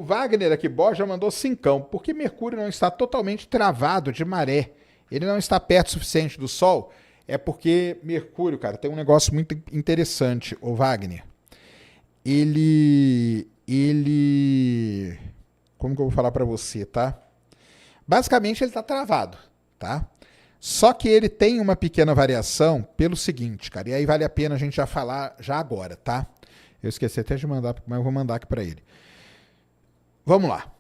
Wagner aqui, Borja, mandou cincão. Por que Mercúrio não está totalmente travado de maré? Ele não está perto o suficiente do Sol? É porque Mercúrio, cara, tem um negócio muito interessante, o Wagner. Como que eu vou falar pra você, tá? Basicamente ele tá travado, tá? Só que ele tem uma pequena variação pelo seguinte, cara, e aí vale a pena a gente já falar já agora, tá? Eu esqueci até de mandar, mas eu vou mandar aqui pra ele. Vamos lá.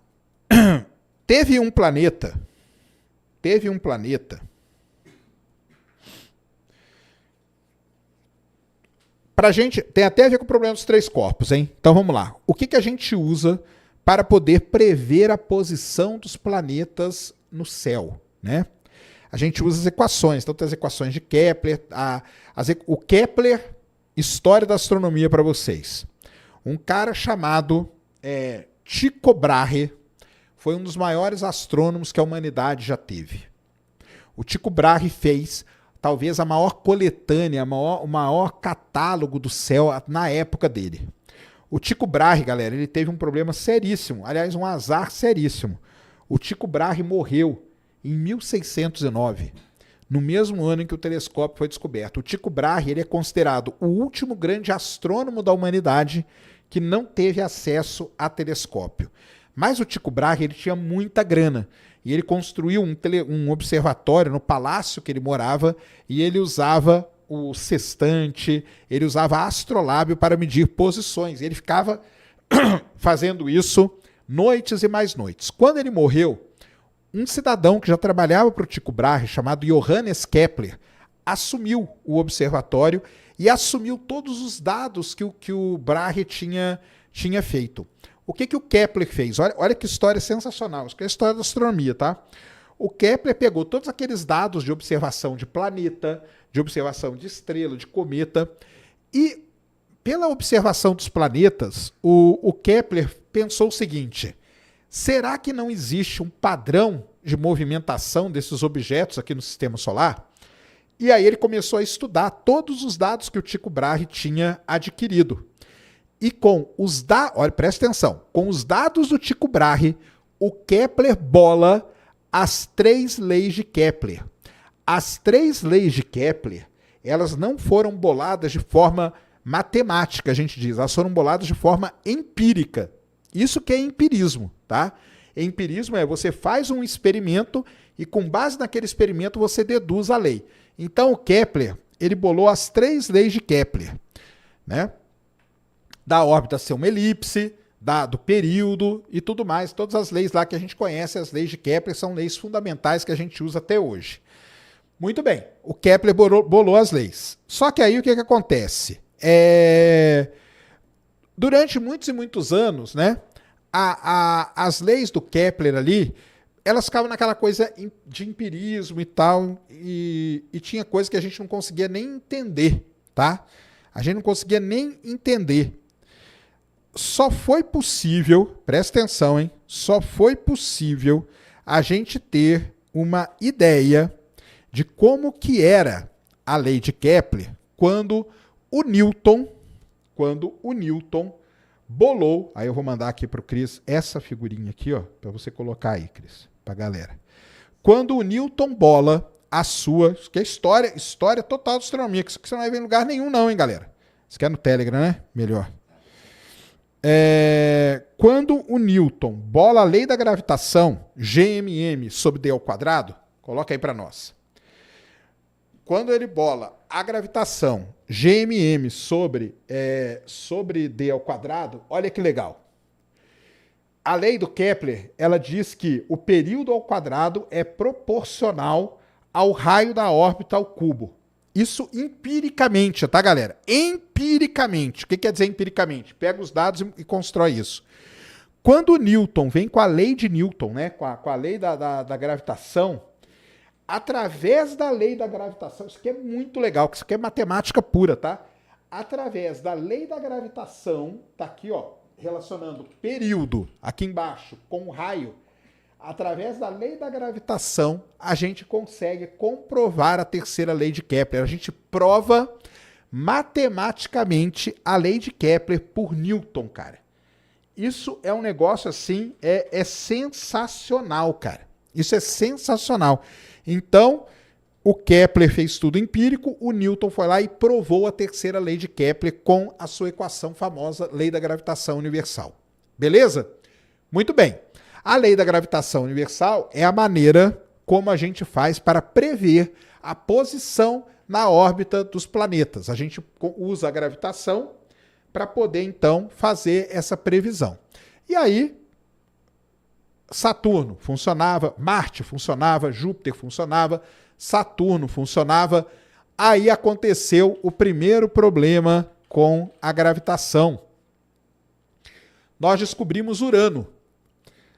Teve um planeta pra gente, tem até a ver com o problema dos três corpos, hein? Então vamos lá. O que a gente usa para poder prever a posição dos planetas no céu, né? A gente usa as equações, então tem as equações de Kepler, o Kepler, história da astronomia para vocês. Um cara chamado Tycho Brahe foi um dos maiores astrônomos que a humanidade já teve. O Tycho Brahe fez talvez a maior coletânea, o maior catálogo do céu na época dele. O Tycho Brahe, galera, ele teve um problema seríssimo, aliás, um azar seríssimo. O Tycho Brahe morreu em 1609, no mesmo ano em que o telescópio foi descoberto. O Tycho Brahe ele é considerado o último grande astrônomo da humanidade que não teve acesso a telescópio. Mas o Tycho Brahe ele tinha muita grana e ele construiu um observatório no palácio que ele morava e ele usava o sextante, ele usava astrolábio para medir posições. Ele ficava fazendo isso noites e mais noites. Quando ele morreu, um cidadão que já trabalhava para o Tycho Brahe, chamado Johannes Kepler, assumiu o observatório e assumiu todos os dados que o Brahe tinha feito. O que o Kepler fez? Olha que história sensacional. Isso que é a história da astronomia, tá? O Kepler pegou todos aqueles dados de observação de planeta, de observação de estrela, de cometa, e pela observação dos planetas, o Kepler pensou o seguinte: será que não existe um padrão de movimentação desses objetos aqui no sistema solar? E aí ele começou a estudar todos os dados que o Tycho Brahe tinha adquirido. E com os dados, olha, presta atenção, com os dados do Tycho Brahe, o Kepler bola as 3 leis de Kepler. As 3 leis de Kepler, elas não foram boladas de forma matemática, a gente diz, elas foram boladas de forma empírica. Isso que é empirismo, tá? Empirismo é você faz um experimento e com base naquele experimento você deduz a lei. Então o Kepler, ele bolou as 3 leis de Kepler, né? Da órbita ser uma elipse, do período e tudo mais. Todas as leis lá que a gente conhece, as leis de Kepler, são leis fundamentais que a gente usa até hoje. Muito bem, o Kepler bolou as leis. Só que aí o que acontece? Durante muitos e muitos anos, né, as leis do Kepler ali, elas ficavam naquela coisa de empirismo e tal, e tinha coisa que a gente não conseguia nem entender, tá? A gente não conseguia nem entender. Só foi possível, presta atenção, hein? Só foi possível a gente ter uma ideia de como que era a lei de Kepler quando o Newton bolou, aí eu vou mandar aqui para o Cris essa figurinha aqui, ó, para você colocar aí, Cris, para a galera. Quando o Newton bola a sua, que é história total de astronomia, que você não vai ver em lugar nenhum não, hein, galera? Você quer no Telegram, né? Melhor. Quando o Newton bola a lei da gravitação, GMM sobre D ao quadrado, coloca aí para nós. Quando ele bola a gravitação, GMM sobre D ao quadrado, olha que legal. A lei do Kepler, ela diz que o período ao quadrado é proporcional ao raio da órbita ao cubo. Isso empiricamente, tá, galera? Empiricamente. O que quer dizer empiricamente? Pega os dados e constrói isso. Quando o Newton vem com a lei de Newton, né, com a lei da gravitação, através da lei da gravitação, isso aqui é muito legal, isso aqui é matemática pura, tá? Através da lei da gravitação, tá aqui, ó, relacionando período, aqui embaixo, com o raio, através da lei da gravitação, a gente consegue comprovar a terceira lei de Kepler. A gente prova matematicamente a lei de Kepler por Newton, cara. isso é um negócio assim, é sensacional, cara. Isso é sensacional. Então, o Kepler fez tudo empírico, o Newton foi lá e provou a terceira lei de Kepler com a sua equação famosa, lei da gravitação universal. Beleza? Muito bem. A lei da gravitação universal é a maneira como a gente faz para prever a posição na órbita dos planetas. A gente usa a gravitação para poder, então, fazer essa previsão. E aí, Saturno funcionava, Marte funcionava, Júpiter funcionava, Saturno funcionava. Aí aconteceu o primeiro problema com a gravitação. Nós descobrimos Urano.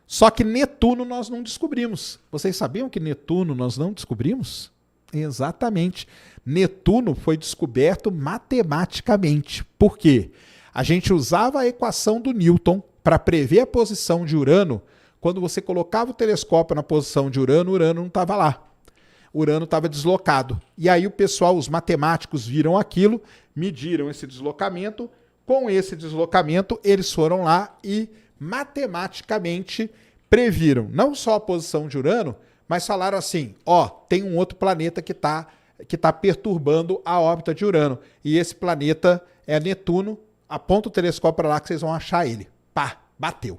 Só que Netuno nós não descobrimos. Vocês sabiam que Netuno nós não descobrimos? Exatamente. Netuno foi descoberto matematicamente. Por quê? A gente usava a equação do Newton para prever a posição de Urano. Quando você colocava o telescópio na posição de Urano, Urano não estava lá. Urano estava deslocado. E aí o pessoal, os matemáticos, viram aquilo, mediram esse deslocamento. Com esse deslocamento, eles foram lá e matematicamente previram não só a posição de Urano, mas falaram assim, ó, tem um outro planeta que tá perturbando a órbita de Urano. E esse planeta é Netuno. Aponta o telescópio para lá que vocês vão achar ele. Pá, bateu.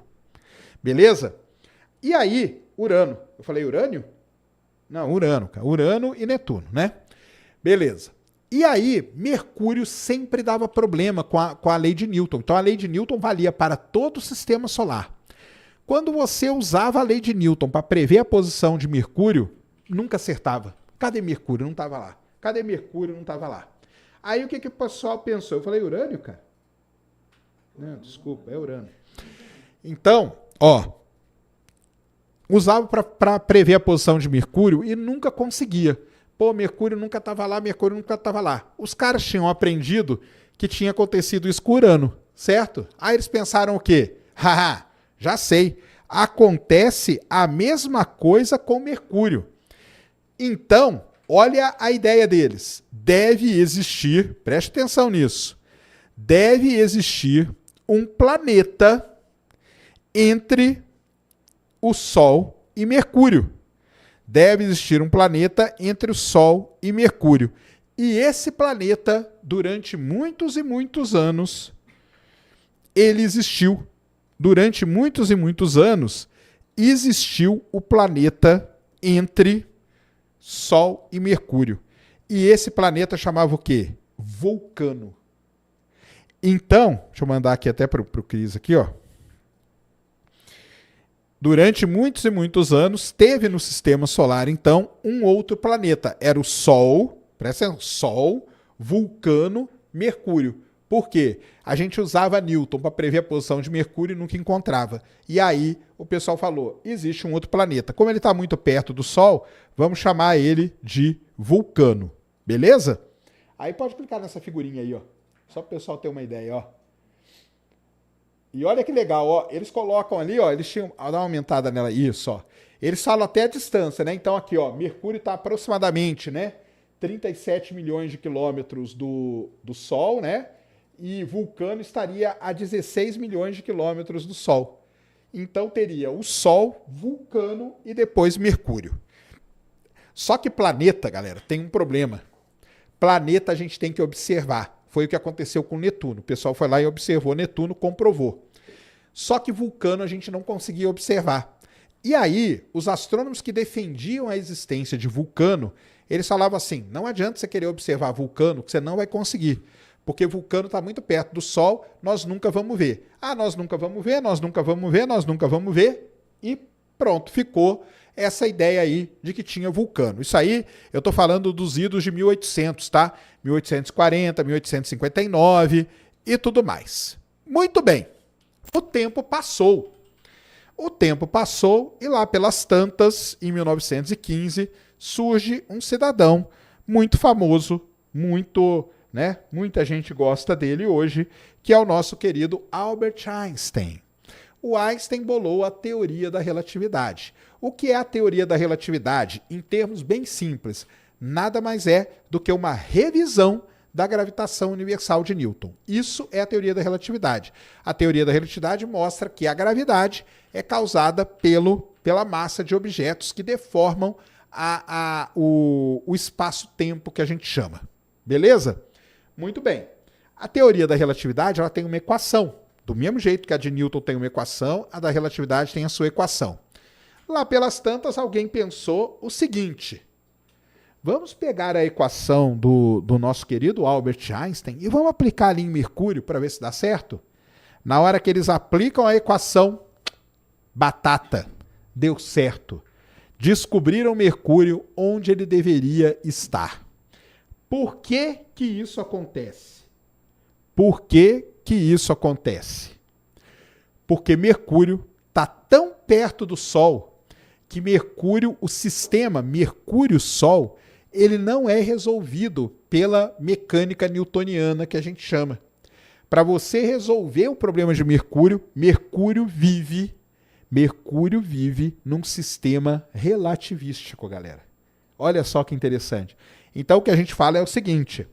Beleza? E aí, Urano. Eu falei Urânio? Não, Urano, cara. Urano e Netuno, né? Beleza. E aí, Mercúrio sempre dava problema com a lei de Newton. Então, a lei de Newton valia para todo o sistema solar. Quando você usava a lei de Newton para prever a posição de Mercúrio, nunca acertava. Cadê Mercúrio? Não estava lá. Cadê Mercúrio? Não estava lá. Aí, o que o pessoal pensou? Eu falei, Urânio, cara? Não, desculpa, é Urano. Então, ó, usava para prever a posição de Mercúrio e nunca conseguia. Pô, Mercúrio nunca estava lá, Mercúrio nunca estava lá. Os caras tinham aprendido que tinha acontecido isso com Urano, certo? Aí eles pensaram o quê? Haha, já sei. Acontece a mesma coisa com Mercúrio. Então, olha a ideia deles. Deve existir, preste atenção nisso, deve existir um planeta entre o Sol e Mercúrio. Deve existir um planeta entre o Sol e Mercúrio. E esse planeta, durante muitos e muitos anos, ele existiu. Durante muitos e muitos anos, existiu o planeta entre Sol e Mercúrio. E esse planeta chamava o quê? Vulcano. Então, deixa eu mandar aqui até para o Cris aqui, ó. Durante muitos e muitos anos, teve no sistema solar, então, um outro planeta. Era o Sol, presta atenção, Sol, Vulcano, Mercúrio. Por quê? A gente usava Newton para prever a posição de Mercúrio e nunca encontrava. E aí, o pessoal falou, existe um outro planeta. Como ele está muito perto do Sol, vamos chamar ele de Vulcano. Beleza? Aí pode clicar nessa figurinha aí, ó. Só para o pessoal ter uma ideia, ó. E olha que legal, ó, eles colocam ali, ó, eles tinham, dá uma aumentada nela, isso, ó. Eles falam até a distância, né? Então aqui, ó, Mercúrio está aproximadamente, né, 37 milhões de quilômetros do Sol, né? E Vulcano estaria a 16 milhões de quilômetros do Sol. Então teria o Sol, Vulcano e depois Mercúrio. Só que planeta, galera, tem um problema. Planeta a gente tem que observar. Foi o que aconteceu com Netuno. O pessoal foi lá e observou Netuno, comprovou. Só que Vulcano a gente não conseguia observar. E aí, os astrônomos que defendiam a existência de Vulcano, eles falavam assim, não adianta você querer observar Vulcano, que você não vai conseguir. Porque Vulcano está muito perto do Sol, nós nunca vamos ver. Ah, nós nunca vamos ver, nós nunca vamos ver, nós nunca vamos ver. E pronto, ficou essa ideia aí de que tinha Vulcano. Isso aí, eu estou falando dos idos de 1800, tá? 1840, 1859 e tudo mais. Muito bem, o tempo passou. O tempo passou e lá pelas tantas, em 1915, surge um cidadão muito famoso, muito, né? Muita gente gosta dele hoje, que é o nosso querido Albert Einstein. O Einstein bolou a teoria da relatividade. O que é a teoria da relatividade? Em termos bem simples, nada mais é do que uma revisão da gravitação universal de Newton. Isso é a teoria da relatividade. A teoria da relatividade mostra que a gravidade é causada pela massa de objetos que deformam o espaço-tempo que a gente chama. Beleza? Muito bem. A teoria da relatividade ela tem uma equação. Do mesmo jeito que a de Newton tem uma equação, a da relatividade tem a sua equação. Lá pelas tantas, alguém pensou o seguinte: vamos pegar a equação do nosso querido Albert Einstein e vamos aplicar ali em Mercúrio para ver se dá certo? Na hora que eles aplicam a equação, batata, deu certo. Descobriram Mercúrio onde ele deveria estar. Por que que isso acontece? Por que que isso acontece? Porque Mercúrio está tão perto do Sol que Mercúrio, o sistema Mercúrio-Sol, ele não é resolvido pela mecânica newtoniana que a gente chama. Para você resolver o problema de Mercúrio, Mercúrio vive num sistema relativístico, galera. Olha só que interessante. Então o que a gente fala é o seguinte: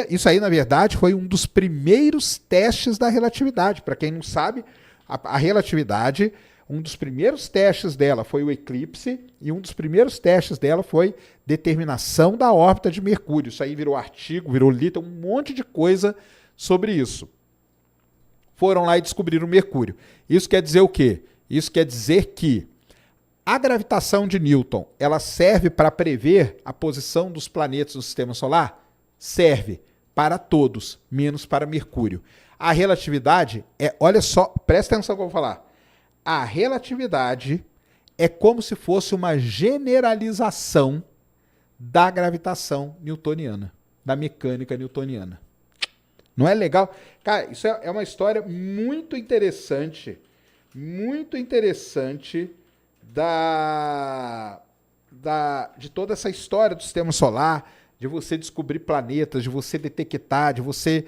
isso aí, na verdade, foi um dos primeiros testes da relatividade. Para quem não sabe, a relatividade, um dos primeiros testes dela foi o eclipse, e um dos primeiros testes dela foi determinação da órbita de Mercúrio. Isso aí virou artigo, virou livro, um monte de coisa sobre isso. Foram lá e descobriram Mercúrio. Isso quer dizer o quê? Isso quer dizer que a gravitação de Newton, ela serve para prever a posição dos planetas no sistema solar? Serve para todos, menos para Mercúrio. A relatividade olha só, presta atenção no que eu vou falar. A relatividade é como se fosse uma generalização da gravitação newtoniana, da mecânica newtoniana. Não é legal? Cara, isso é uma história muito interessante de toda essa história do sistema solar, de você descobrir planetas, de você detectar, de você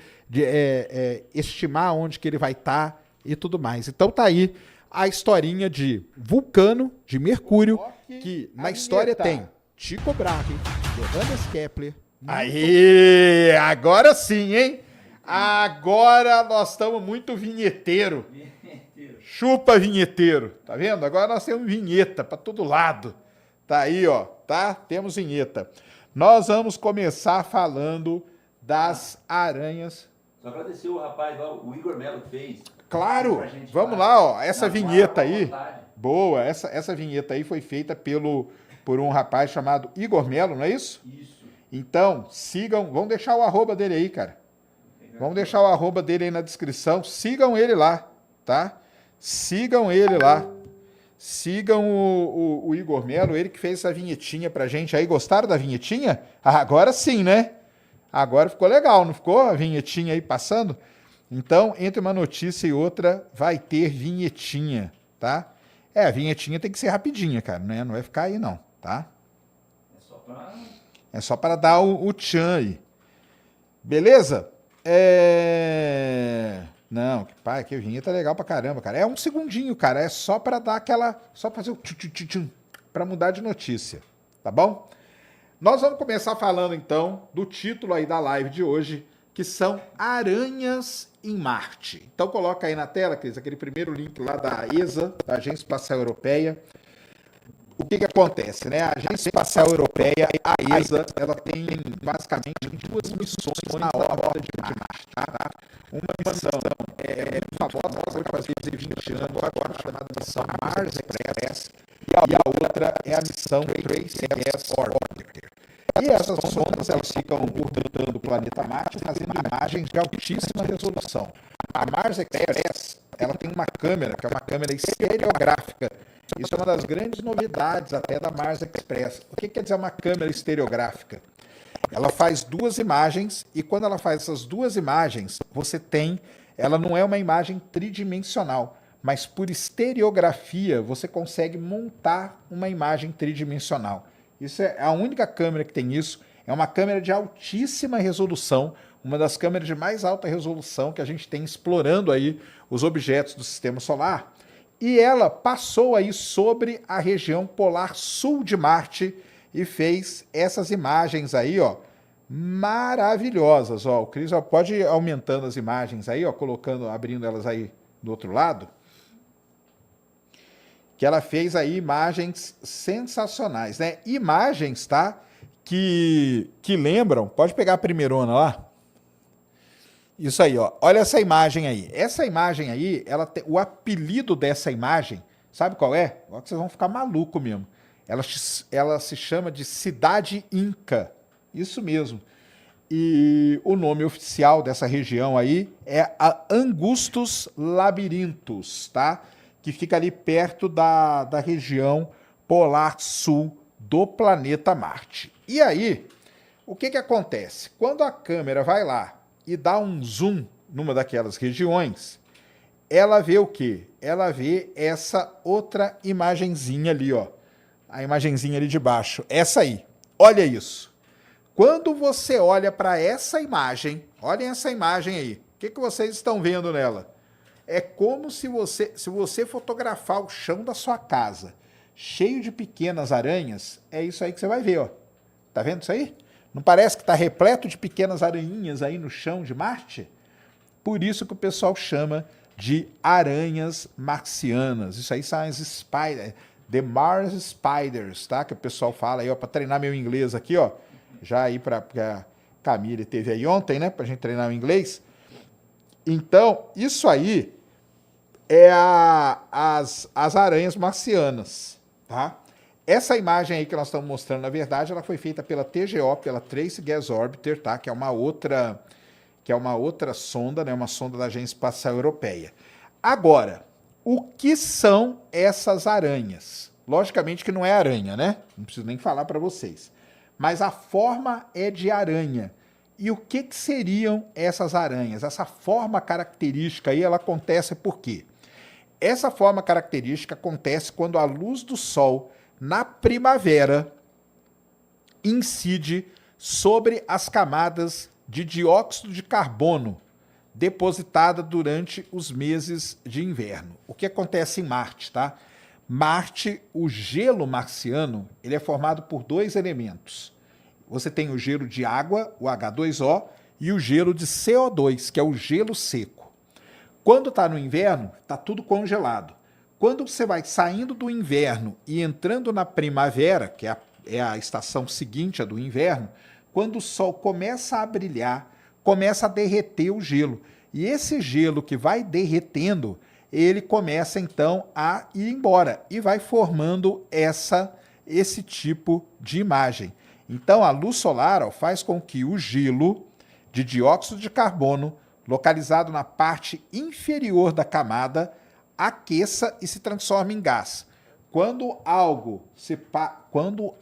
estimar onde que ele vai estar e tudo mais. Então tá aí a historinha de Vulcano, de Mercúrio, que na história tem Tycho Brahe, Johannes Kepler. Aí, agora sim, hein? Agora nós estamos muito vinheteiro. Chupa vinheteiro, tá vendo? Agora nós temos vinheta para todo lado. Tá aí, ó, tá? Temos vinheta. Nós vamos começar falando das aranhas. Só agradecer o rapaz lá, o Igor Melo que fez. Claro, vamos lá, ó. Essa vinheta aí, boa, essa vinheta aí foi feita por um rapaz chamado Igor Melo, não é isso? Isso. Então, sigam, vamos deixar o arroba dele aí, cara. Vamos deixar o arroba dele aí na descrição. Sigam ele lá, tá? Sigam ele lá. Sigam o Igor Melo, ele que fez essa vinhetinha pra gente aí. Gostaram da vinhetinha? Agora sim, né? Agora ficou legal, não ficou? A vinhetinha aí passando? Então, entre uma notícia e outra, vai ter vinhetinha, tá? A vinhetinha tem que ser rapidinha, cara, né? Não vai ficar aí não, tá? É só para dar o tchan aí. Beleza? Não, pai, que vinheta legal pra caramba, cara. É um segundinho, cara. É só pra dar aquela... Só pra fazer o tchum, pra mudar de notícia, tá bom? Nós vamos começar falando, então, do título aí da live de hoje, que são Aranhas em Marte. Então coloca aí na tela, Cris, aquele primeiro link lá da ESA, da Agência Espacial Europeia. O que acontece, né? A Agência Espacial Europeia, a ESA, ela tem basicamente duas missões na órbita de Marte, tá? Uma missão muito famosa, ela vai fazer 20 anos agora, chamada missão Mars Express, e a outra é a missão Trace S Orbiter. E essas sondas, elas ficam orbitando o planeta Marte, fazendo imagens de altíssima resolução. A Mars Express, ela tem uma câmera, que é uma câmera estereográfica. Isso é uma das grandes novidades até da Mars Express. O que quer dizer uma câmera estereográfica? Ela faz duas imagens, e quando ela faz essas duas imagens, ela não é uma imagem tridimensional, mas por estereografia você consegue montar uma imagem tridimensional. Isso é a única câmera que tem isso. É uma câmera de altíssima resolução, uma das câmeras de mais alta resolução que a gente tem explorando aí os objetos do Sistema Solar. E ela passou aí sobre a região polar sul de Marte e fez essas imagens aí, ó, maravilhosas. Ó, o Cris ó, pode ir aumentando as imagens aí, ó, colocando, abrindo elas aí do outro lado. Que ela fez aí imagens sensacionais, né? Imagens, tá? Que lembram, pode pegar a primeirona lá. Isso aí, ó. Olha essa imagem aí. Essa imagem aí, o apelido dessa imagem, sabe qual é? Agora que vocês vão ficar maluco mesmo. Ela se chama de Cidade Inca. Isso mesmo. E o nome oficial dessa região aí é a Angustus Labirintos, tá? Que fica ali perto da região polar sul do planeta Marte. E aí, o que acontece? Quando a câmera vai lá e dá um zoom numa daquelas regiões, ela vê o quê? Ela vê essa outra imagenzinha ali, ó. A imagenzinha ali de baixo. Essa aí. Olha isso. Quando você olha para essa imagem, olhem essa imagem aí. O que vocês estão vendo nela? É como se você fotografar o chão da sua casa cheio de pequenas aranhas, é isso aí que você vai ver, ó. Tá vendo isso aí? Não parece que está repleto de pequenas aranhinhas aí no chão de Marte? Por isso que o pessoal chama de aranhas marcianas. Isso aí são as spiders, the Mars Spiders, tá? Que o pessoal fala aí, ó, para treinar meu inglês aqui, ó. Já aí para a Camille teve aí ontem, né? Para a gente treinar o inglês. Então, isso aí é as aranhas marcianas, tá? Essa imagem aí que nós estamos mostrando, na verdade, ela foi feita pela TGO, pela Trace Gas Orbiter, tá? Que é uma outra sonda, né? Uma sonda da Agência Espacial Europeia. Agora, o que são essas aranhas? Logicamente que não é aranha, né? Não preciso nem falar para vocês. Mas a forma é de aranha. E o que seriam essas aranhas? Essa forma característica aí, ela acontece por quê? Essa forma característica acontece quando a luz do Sol, na primavera, incide sobre as camadas de dióxido de carbono depositada durante os meses de inverno. O que acontece em Marte, tá? Marte, o gelo marciano, ele é formado por dois elementos. Você tem o gelo de água, o H2O, e o gelo de CO2, que é o gelo seco. Quando está no inverno, está tudo congelado. Quando você vai saindo do inverno e entrando na primavera, que é a estação seguinte à do inverno, quando o sol começa a brilhar, começa a derreter o gelo. E esse gelo que vai derretendo, ele começa então a ir embora e vai formando esse tipo de imagem. Então a luz solar, ó, faz com que o gelo de dióxido de carbono, localizado na parte inferior da camada, aqueça e se transforme em gás. Quando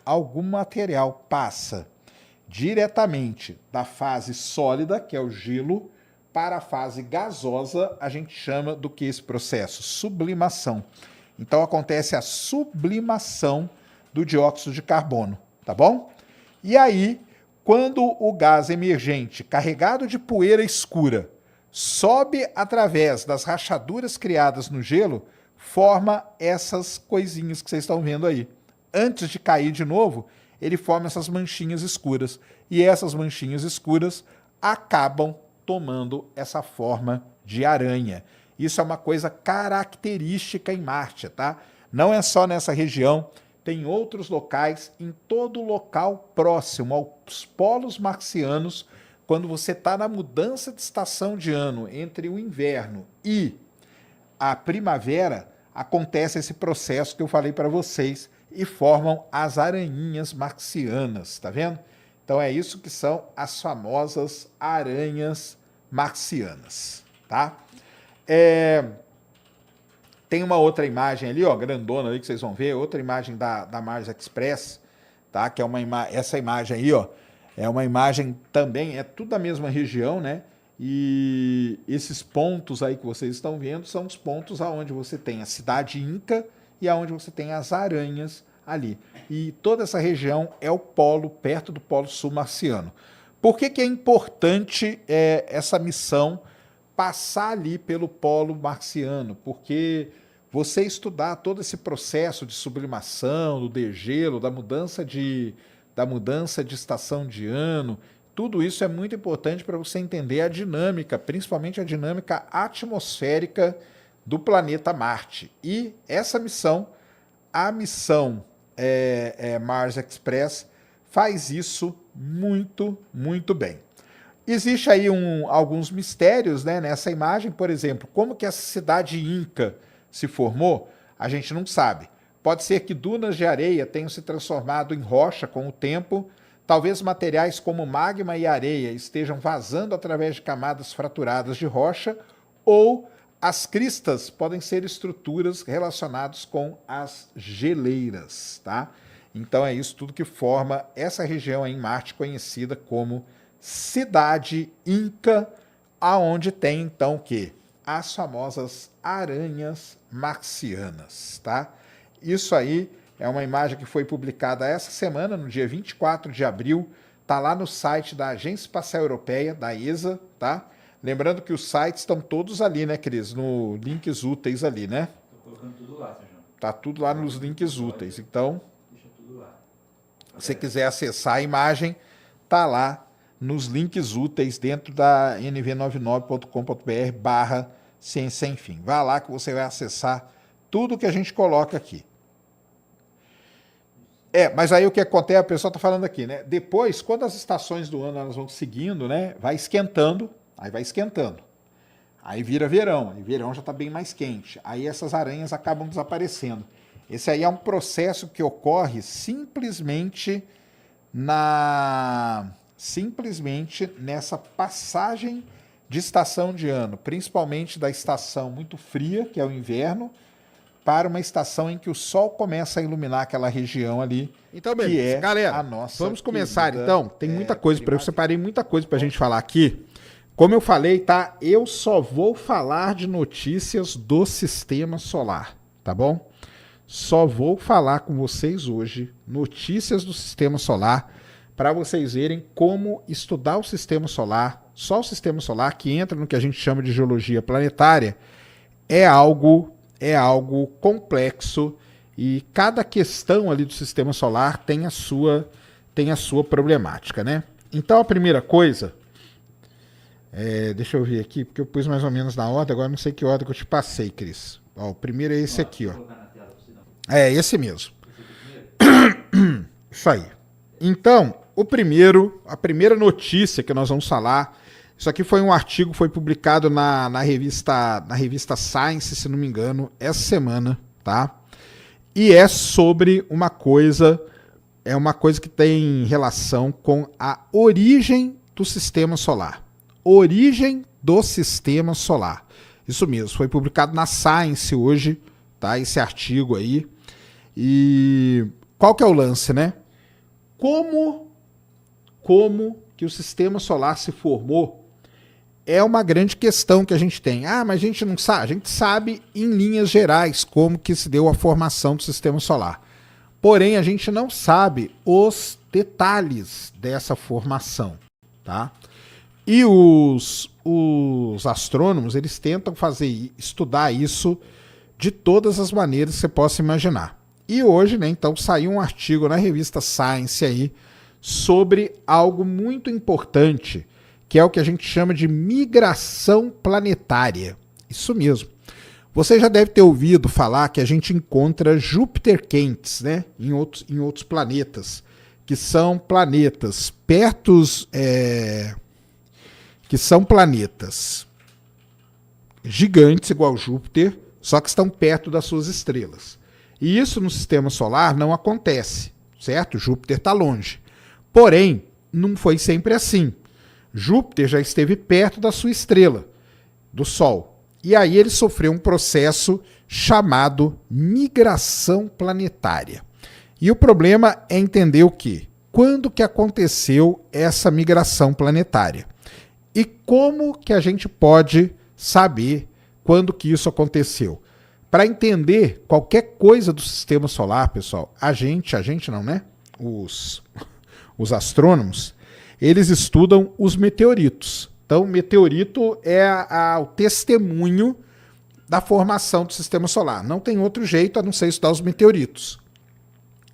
algum material passa diretamente da fase sólida, que é o gelo, para a fase gasosa, a gente chama do que esse processo? Sublimação. Então acontece a sublimação do dióxido de carbono, tá bom? E aí, quando o gás emergente, carregado de poeira escura, sobe através das rachaduras criadas no gelo, forma essas coisinhas que vocês estão vendo aí. Antes de cair de novo, ele forma essas manchinhas escuras. E essas manchinhas escuras acabam tomando essa forma de aranha. Isso é uma coisa característica em Marte, tá? Não é só nessa região, tem outros locais, em todo local próximo aos polos marcianos, quando você está na mudança de estação de ano entre o inverno e a primavera, acontece esse processo que eu falei para vocês e formam as aranhinhas marcianas, tá vendo? Então é isso que são as famosas aranhas marcianas, tá? Tem uma outra imagem ali, ó, grandona ali que vocês vão ver, outra imagem da Mars Express, tá? Que é essa imagem aí, ó, é uma imagem também, é tudo da mesma região, né? E esses pontos aí que vocês estão vendo são os pontos aonde você tem a cidade Inca e aonde você tem as aranhas ali. E toda essa região é o polo, perto do polo sul marciano. Por que é importante essa missão passar ali pelo polo marciano? Porque você estudar todo esse processo de sublimação, do degelo, da mudança de estação de ano, Tudo isso é muito importante para você entender a dinâmica, principalmente a dinâmica atmosférica do planeta Marte. E essa missão, a missão Mars Express, faz isso muito, muito bem. Existe aí alguns mistérios, né, nessa imagem. Por exemplo, como que essa cidade Inca se formou? A gente não sabe. Pode ser que dunas de areia tenham se transformado em rocha com o tempo. Talvez materiais como magma e areia estejam vazando através de camadas fraturadas de rocha, ou as cristas podem ser estruturas relacionadas com as geleiras, tá? Então é isso tudo que forma essa região aí em Marte conhecida como Cidade Inca, aonde tem então o quê? As famosas aranhas marcianas, tá? Isso aí é uma imagem que foi publicada essa semana, no dia 24 de abril, tá lá no site da Agência Espacial Europeia, da ESA, tá? Lembrando que os sites estão todos ali, né, Cris? No links úteis ali, né? Tô colocando tudo lá, Sérgio. Tá tudo lá nos links úteis. Então, Deixa tudo lá. se você quiser acessar a imagem, tá lá nos links úteis dentro da nv99.com.br/ciência sem fim. Vá lá que você vai acessar tudo que a gente coloca aqui. Mas aí o que acontece, a pessoa está falando aqui, né? Depois, quando as estações do ano elas vão seguindo, né? Vai esquentando, aí vai esquentando. Aí vira verão, e verão já está bem mais quente. Aí essas aranhas acabam desaparecendo. Esse aí é um processo que ocorre simplesmente nessa passagem de estação de ano, principalmente da estação muito fria, que é o inverno, para uma estação em que o sol começa a iluminar aquela região ali, então, beleza. que é Galera, a nossa vamos começar querida, então. Tem muita coisa para eu primavera. separei muita coisa para a gente falar aqui. Como eu falei, tá? Eu só vou falar de notícias do Sistema Solar, tá bom? Só vou falar com vocês hoje notícias do Sistema Solar para vocês verem como estudar o Sistema Solar. Só o Sistema Solar, que entra no que a gente chama de geologia planetária, é algo complexo, e cada questão ali do Sistema Solar tem a sua problemática, né? Então a primeira coisa, deixa eu ver aqui, porque eu pus mais ou menos na ordem, agora não sei que ordem que eu te passei, Cris. Ó, o primeiro é esse aqui, ó. É esse mesmo. Isso aí. Então, a primeira notícia que nós vamos falar, isso aqui foi um artigo, foi publicado na revista Science, se não me engano, essa semana, tá? E é sobre uma coisa que tem relação com a origem do Sistema Solar. Origem do Sistema Solar. Isso mesmo, foi publicado na Science hoje, tá? Esse artigo aí. E qual que é o lance, né? Como que o Sistema Solar se formou é uma grande questão que a gente tem. Mas a gente não sabe. A gente sabe em linhas gerais como que se deu a formação do Sistema Solar. Porém, a gente não sabe os detalhes dessa formação, tá? E os astrônomos, eles tentam estudar isso de todas as maneiras que você possa imaginar. E hoje, né, então, saiu um artigo na revista Science aí sobre algo muito importante, que é o que a gente chama de migração planetária. Isso mesmo. Você já deve ter ouvido falar que a gente encontra Júpiter quentes, né, em outros planetas, que são planetas que são planetas gigantes igual Júpiter, só que estão perto das suas estrelas. E isso no Sistema Solar não acontece, certo? Júpiter está longe. Porém, não foi sempre assim. Júpiter já esteve perto da sua estrela, do Sol. E aí ele sofreu um processo chamado migração planetária. E o problema é entender o quê? Quando que aconteceu essa migração planetária? E como que a gente pode saber quando que isso aconteceu? Para entender qualquer coisa do Sistema Solar, pessoal, a gente não, né? Os astrônomos, eles estudam os meteoritos. Então, meteorito é o testemunho da formação do Sistema Solar. Não tem outro jeito a não ser estudar os meteoritos.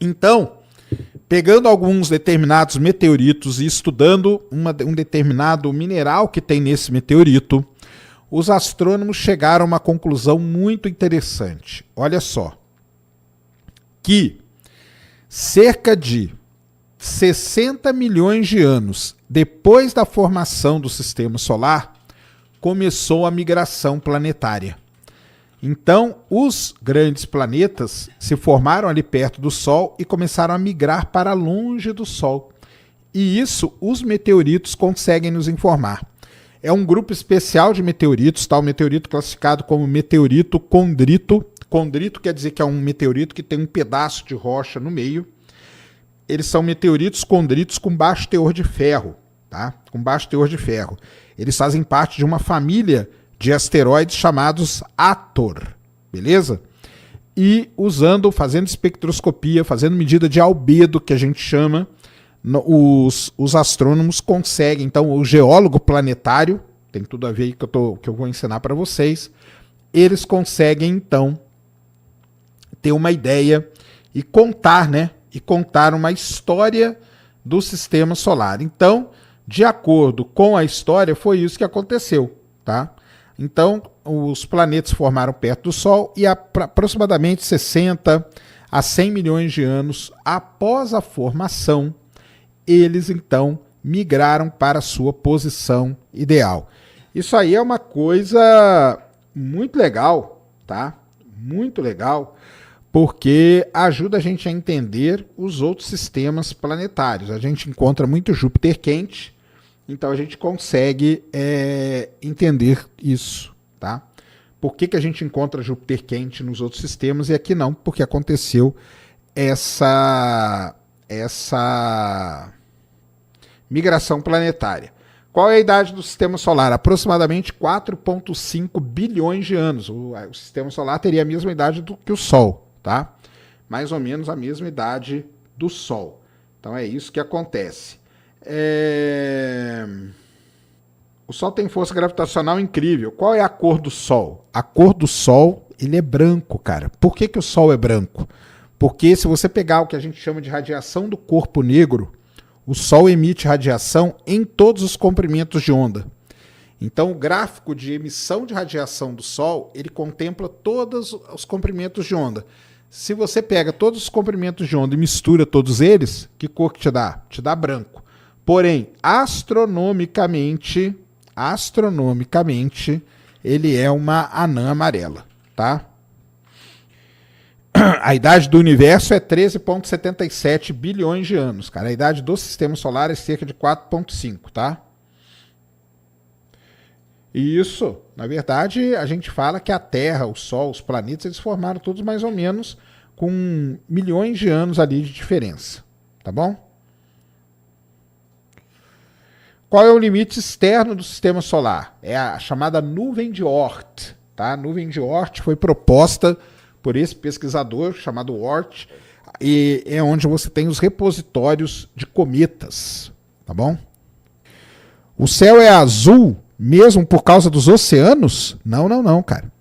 Então, pegando alguns determinados meteoritos e estudando um determinado mineral que tem nesse meteorito, os astrônomos chegaram a uma conclusão muito interessante. Olha só, que cerca de 60 milhões de anos depois da formação do Sistema Solar, começou a migração planetária. Então, os grandes planetas se formaram ali perto do Sol e começaram a migrar para longe do Sol. E isso os meteoritos conseguem nos informar. É um grupo especial de meteoritos, tá? O meteorito classificado como meteorito condrito. Condrito quer dizer que é um meteorito que tem um pedaço de rocha no meio. Eles são meteoritos condritos com baixo teor de ferro, tá? Com baixo teor de ferro. Eles fazem parte de uma família de asteroides chamados Hathor, beleza? E fazendo espectroscopia, fazendo medida de albedo, que a gente chama, os astrônomos conseguem, então o geólogo planetário, tem tudo a ver que eu vou ensinar para vocês, eles conseguem então ter uma ideia e contar, né? E contar uma história do Sistema Solar. Então, de acordo com a história, foi isso que aconteceu, tá? Então, os planetas formaram perto do Sol e aproximadamente 60 a 100 milhões de anos após a formação, eles então migraram para a sua posição ideal. Isso aí é uma coisa muito legal, tá? Muito legal, porque ajuda a gente a entender os outros sistemas planetários. A gente encontra muito Júpiter quente, então a gente consegue entender isso, tá? Por que a gente encontra Júpiter quente nos outros sistemas e aqui não? Porque aconteceu essa migração planetária. Qual é a idade do Sistema Solar? Aproximadamente 4,5 bilhões de anos. O Sistema Solar teria a mesma idade que o Sol, tá? Mais ou menos a mesma idade do Sol. Então é isso que acontece. O Sol tem força gravitacional incrível. Qual é a cor do Sol? A cor do Sol, ele é branco, cara. Por que o Sol é branco? Porque se você pegar o que a gente chama de radiação do corpo negro, o Sol emite radiação em todos os comprimentos de onda. Então, o gráfico de emissão de radiação do Sol, ele contempla todos os comprimentos de onda. Se você pega todos os comprimentos de onda e mistura todos eles, que cor que te dá? Te dá branco. Porém, astronomicamente, ele é uma anã amarela, tá? A idade do universo é 13,77 bilhões de anos, cara. A idade do Sistema Solar é cerca de 4,5, tá? E isso, na verdade, a gente fala que a Terra, o Sol, os planetas, eles formaram todos mais ou menos com milhões de anos ali de diferença, tá bom? Qual é o limite externo do Sistema Solar? É a chamada nuvem de Oort, tá? A nuvem de Oort foi proposta por esse pesquisador chamado Oort, e é onde você tem os repositórios de cometas, tá bom? O céu é azul mesmo por causa dos oceanos? Não, cara.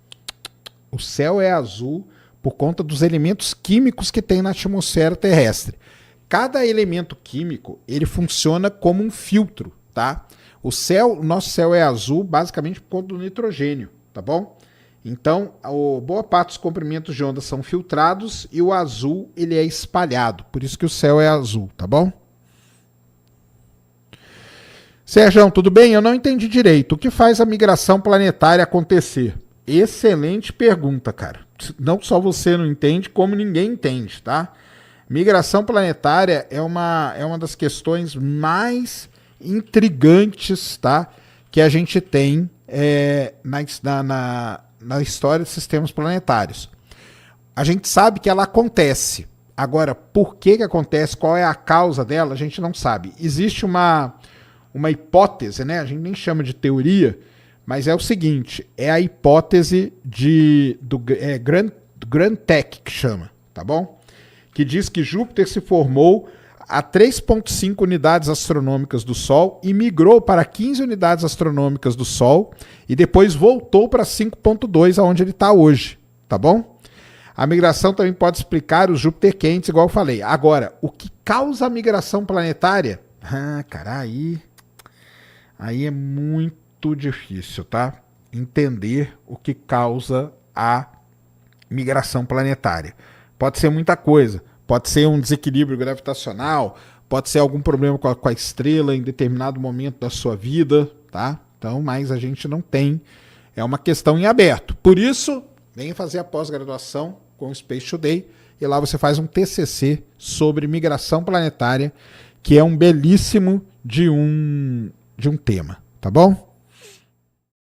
O céu é azul por conta dos elementos químicos que tem na atmosfera terrestre. Cada elemento químico, ele funciona como um filtro, tá? O nosso céu é azul basicamente por conta do nitrogênio, tá bom? Então, boa parte dos comprimentos de onda são filtrados e o azul ele é espalhado. Por isso que o céu é azul, tá bom? Sérgio, tudo bem? Eu não entendi direito. O que faz a migração planetária acontecer? Excelente pergunta, cara. Não só você não entende, como ninguém entende, tá? Migração planetária é uma das questões mais intrigantes, tá? Que a gente tem na história dos sistemas planetários. A gente sabe que ela acontece. Agora, por que acontece? Qual é a causa dela? A gente não sabe. Existe uma hipótese, né? A gente nem chama de teoria, mas é o seguinte, é a hipótese do Grand Tech, que chama, tá bom? Que diz que Júpiter se formou a 3,5 unidades astronômicas do Sol e migrou para 15 unidades astronômicas do Sol e depois voltou para 5,2, aonde ele está hoje, tá bom? A migração também pode explicar os Júpiter quentes, igual eu falei. Agora, o que causa a migração planetária? Cara, aí é muito difícil, tá? Entender o que causa a migração planetária. Pode ser muita coisa. Pode ser um desequilíbrio gravitacional, pode ser algum problema com a estrela em determinado momento da sua vida, tá? Então, mas a gente não tem. É uma questão em aberto. Por isso, venha fazer a pós-graduação com o Space Today e lá você faz um TCC sobre migração planetária, que é um belíssimo de um tema, tá bom?